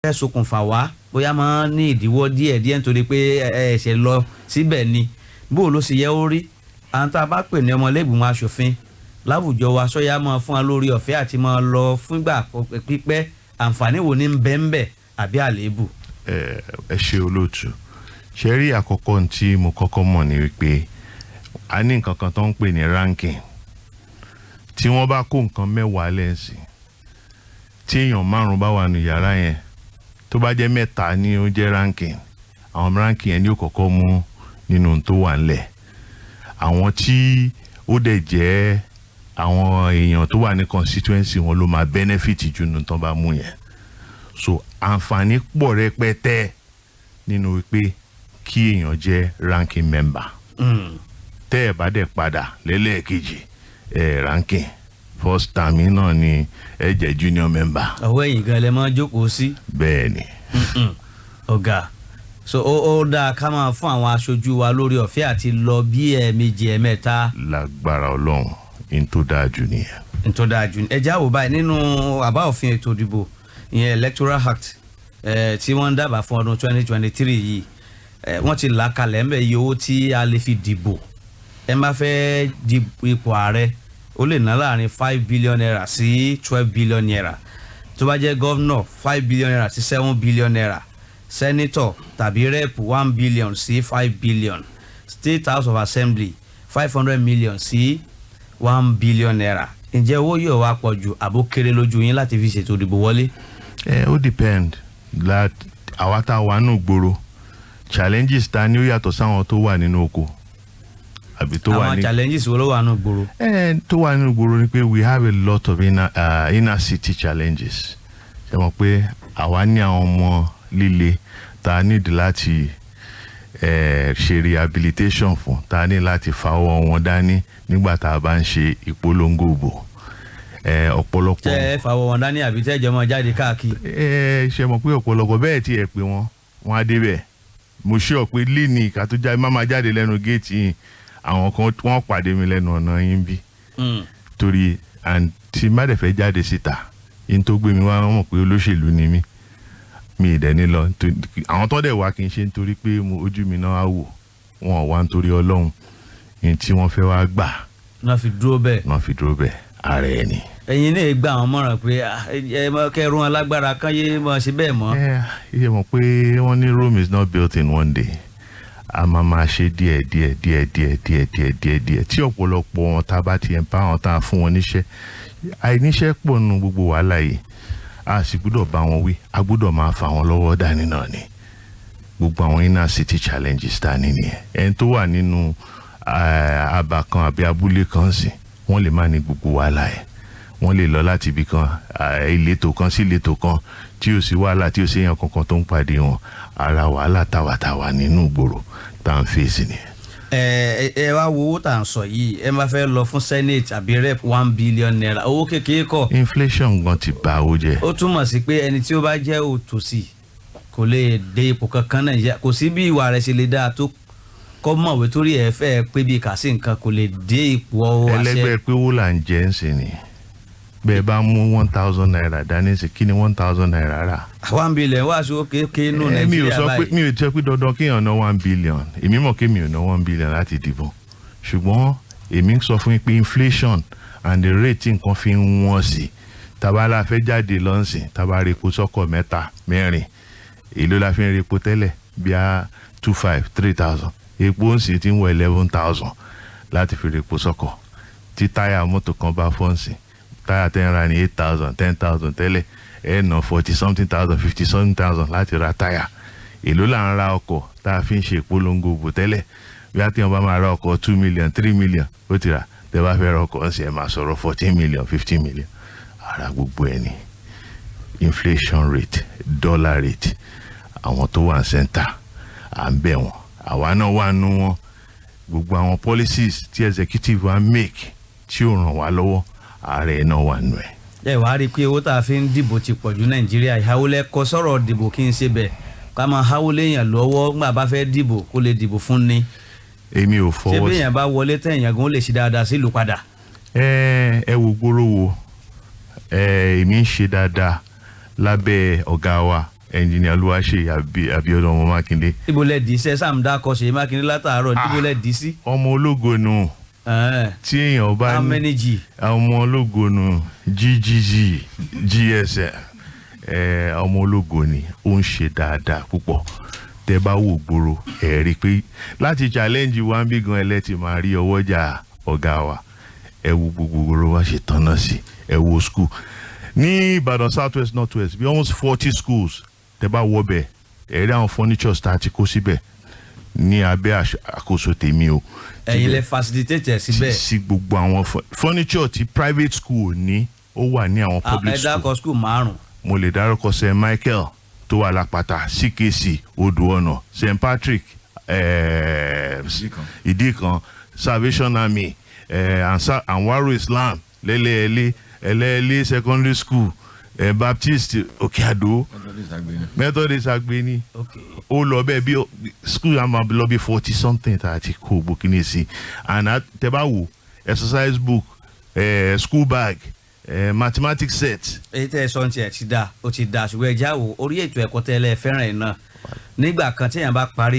fẹ́ ṣokùnfà wá bóyá máa ní ìdíwọ́ díẹ̀ nítorí pé ẹ̀ṣẹ̀ lọ síbẹ̀ ni bó ló sì yẹ ó rí àwọn tá a bá pè ní ọmọlẹ́gbìmọ̀ aṣòfin láwùjọ wa sọ́yà máa fún wa lórí ọ̀fẹ́ àti máa lọ fúngbà pípẹ́ àǹfààní wo ní bẹ́ẹ̀nbẹ́ àbí àléébù. ẹ ṣe olóòtú ṣe rí àkọ́kọ́ tí mo kọ́kọ́ mọ̀ ni wípé a ní nǹkan kan tó ń pè ní ranking tí wọ́n bá kó nǹkan 10 lẹ́sìn tí èèyàn 5 bá wà ní yàrá yẹn tó bá jẹ́ 3 ni ó jẹ́ ranking àwọn ranking yẹn ni ó kọ́kọ́ mú nínú tó wà ńlẹ̀ àwọn tí ó dẹ̀ jẹ́ àwọn èèyàn tó wà ní constituency wọn ló máa benefit jù nínú tán bá mú yẹn so àǹfààní pọ̀ rẹpẹtẹ nínú wípé kí èèyàn jẹ́ ranking member tẹ́ ẹ̀ bá dẹ̀ padà lẹ́lẹ́ẹ̀kejì ranking first term náà ni ẹ jẹ́ junior member. ọwọ́ ẹ̀yìn gan lẹ máa jókòó sí. bẹ́ẹ̀ ni. ọ̀gá so ó dáa ká máa fún àwọn aṣojú wa lórí ọ̀fẹ́ àti lọ bí ẹ̀ẹ̀mejì ẹ̀ẹ̀mẹ́ta. lágbára Ọlọ́run n tó dáa jù nìyẹn. n tó dáa jù ẹ jáwọ́ báyìí nínú àbá òfin ètò ìdìbò ìyẹn electoral act tí wọ́n ń dábàá fún ọdún 2023 yìí wọ́n ti là kalẹ̀ ńbẹ̀ iye owó tí a lè fi dìbò ẹ má fẹ́ di ipò ààrẹ ó lè ná láàrin 5 billion naira sí 12 billion naira tó bá jẹ́ gọ́vnọ̀ 5 billion naira sí 7 billion naira senator tàbí rep 1 billion sí 5 billion state house of assembly 500 million sí 1 billion naira ǹjẹ́ owó yóò wá pọ̀ jù àbó kéré lójú yín láti fi ṣètò ìdìbò wọlé. ó depend àwa tá a wà nù gbòòrò challenges ta ni ó yàtọ̀ sáwọn tó wà nínú oko àbí tó wà ní. àwọn challenges wo ló wà nù gbòòrò. tó wà nínú gbòòrò ni pé we have a lot of inner city challenges ṣe mọ̀ pé àwa ní àwọn ọmọ líle tá a need láti ṣe rehabilitation fún tá a ní láti fawọ́ wọn dání nígbà tá a bá ń ṣe ìpolongo ìbò ọ̀pọ̀lọpọ̀. tẹ́ ẹ fawọ́ wọn dání àbí tẹ́ ẹ jẹ́ mọ́ jáde káàkiri. ṣe mọ̀ pé ọ̀pọ̀lọpọ̀ bẹ́ẹ̀ tí ẹ pé wọ́n á débẹ̀ mo ṣe ọ̀ pé líìní ìka tó jáde má jáde lẹ́nu géètì yìí àwọn kan wọ́n pàdé mi lẹ́nu ọ̀nà yín bí. torí tí má dẹ̀ fẹ́ jáde síta yín tó gbé mi wá mọ̀ pé olóṣèlú ni mí mi ìdẹ́ni lọ àwọn tó dẹ̀ wá kì í ṣe nítorí pé ojú mi náà á wò wọn ò wá nítorí Ọlọ́run ní tí wọ́n fẹ́ wá gbà. náà fi dúró bẹ́ẹ̀. ààrẹ ni. ẹ̀yin náà gbà wọn mọ̀ràn pé ẹ mọ kẹrun alágbára kan yé mọ ṣe bẹ́ẹ̀ mọ́. ẹ mọ̀ pé wọ́n ní Rome is not built in one day a máa ṣe díẹ̀ tí ọ̀pọ̀lọpọ̀ wọn tá a bá ti ẹ̀ ń bá wọn tá a fún wọn níṣẹ́ àìníṣẹ́ pọ̀ nù gbogbo wàhálà yìí a sì gbúdọ̀ bá wọn wí a gbúdọ̀ máa fà wọn lọ́wọ́ dání náà ni gbogbo àwọn inner city challenges tá a ní nìyẹn ẹni tó wà nínú àbá kan àbí abúlé kan sí wọ́n lè má ní gbogbo wàhálà ẹ̀ wọ́n lè lọ láti ibì kan ìletò kan sí ìletò kan tí ò sí wàhálà tí ò sí èèyàn kankan tó ń pàdé wọn ara wàhálà tàwàtàwà nínú ìgboro tá à ń fèsì ni. ẹ wá wo owó tá à ń sọ yìí ẹ máa fẹ́ lọ fún senate àbí rep 1 billion naira owó kékeré kọ́. inflation gan ti bà owó jẹ́. ó túmọ̀ sí pé ẹni tí ó bá jẹ́ òtòṣì kò lè dé ipò kankan Nàìjíríà kò sí bí ìwà rẹ̀ ṣe lè dáa tó kọ́ mọ̀wé torí ẹ̀ fẹ́ pé bí kàsí nǹkan kò lè dé ipò àṣẹ. ẹlẹgbẹ́ pé owó là ń jẹ́ ń sìn ni bẹ́ẹ̀ bá mú 1,000 naira dání sí kí ni 1,000 naira rà. 1 billion wá sí òkè nù Nàìjíríà báyìí. mi ò sọ pé dandan kéèyàn ná 1 billion èmi mọ̀ kí mi ò ná 1 billion láti dìbò ṣùgbọ́n èmi sọ fún yín pé inflation and the rate tí nǹkan fi ń wọ́n sí tabala fẹ́ jáde lọ́nsìn tabara epo sọ́kọ̀ 3 4 èló la fi ń repo tẹ́lẹ̀ bí a 2,500 3,000 epo ń sì ti ń wọ 11,000 láti fi repo sọ́kọ̀ tí táyà mọ́tò kan bá fọ́ǹsì táyà tẹ́ ń ra ní 8,000 10,000 tẹ́lẹ̀ ẹ̀ ná 40 something thousand 50 something thousand láti ra táyà èló là ń ra ọkọ̀ tá a fi ń ṣe ìpolongo òbò tẹ́lẹ̀ bí a ti wọn bá máa ra ọkọ̀ 2 million 3 million ó ti rà tẹ́ bá fẹ́ ra ọkọ̀ ọ̀sẹ̀ ẹ̀ máa sọ̀rọ̀ 14 million 15 million ara gbogbo ẹ̀ ní inflation rate dollar rate àwọn tó wà ní center à ń bẹ̀ wọ́n àwa náà wà nù wọn gbogbo àwọn policies tí executive wa make tí ó ràn wá lọ́wọ́ ààrẹ náà wà nù ẹ̀. ẹ wàá rí i pé owó tá a fi ń dìbò ti pọ̀ jù Nàìjíríà ìhàwó lẹ́kọ̀ọ́ sọ̀rọ̀ dìbò kí n ṣe bẹ̀ ká máa háwó léèyàn lọ́wọ́ nígbà bá fẹ́ dìbò kó lè dìbò fún ni. èmi ò fọwọ́ sí. ṣé bí èèyàn bá wọlé tẹ̀yàn gan ó lè ṣe dáadáa sílùú padà. ẹ wo gbóró wo èmi ń ṣe dáadáa lábẹ́ ọ̀gá wa engineer Olúwaṣeyì Abíọ́dún ọmọ Mákindé. ibo lẹ dì í sẹ Sam dákọ Ṣèyí Mákindé látàárọ̀ ibo lẹ dì í sí. ọmọ ológo nù tí èèyàn bá how many G. ọmọ ológo nù GGG GSM ọmọ ológo ni ó ń ṣe dáadáa púpọ̀ tẹ bá wò gbòòrò ẹ rí i pé láti challenge wa ń bí gan ẹlẹ́tì máa rí ọwọ́jà ọ̀gá wa ẹ wo gbogbo gbòòrò wa ṣe tọ́nà sí ẹ wo school ní Ìbàdàn South West North West bí almost 40 schools tẹ bá wọ bẹ̀ ẹ rí àwọn furnitures tá a ti kó síbẹ̀ ní abẹ́ àkóso tèmi o. ẹ̀yin lẹ facilitate síbẹ̀. sí gbogbo àwọn furniture tí private school ní ó wà ní àwọn public school. ẹ dákọ̀ school 5. mo lè dárúkọ St Michael tó wà lápáta CKC odò ọ̀nà St Patrick ìdíkan Salvation Army Anwaru Islam lẹ́lẹ́ẹ̀lẹ́ secondary school Baptist Òkè-Àdó Methodist Agbeni ó lọ bẹ́ẹ̀ bí school àmà lọ bí 40 something tá a ti kó bukini sí and tẹ́ bá wò exercise book school bag mathematics set. èyí tẹ́ ẹ sọ ti ẹ̀ ti dáa ó ti dáa ṣùgbọ́n ẹ jáwọ́ orí ètò ẹ̀kọ́ tẹ́lẹ̀ fẹ́ràn ẹ̀ náà nígbà kan téèyàn bá parí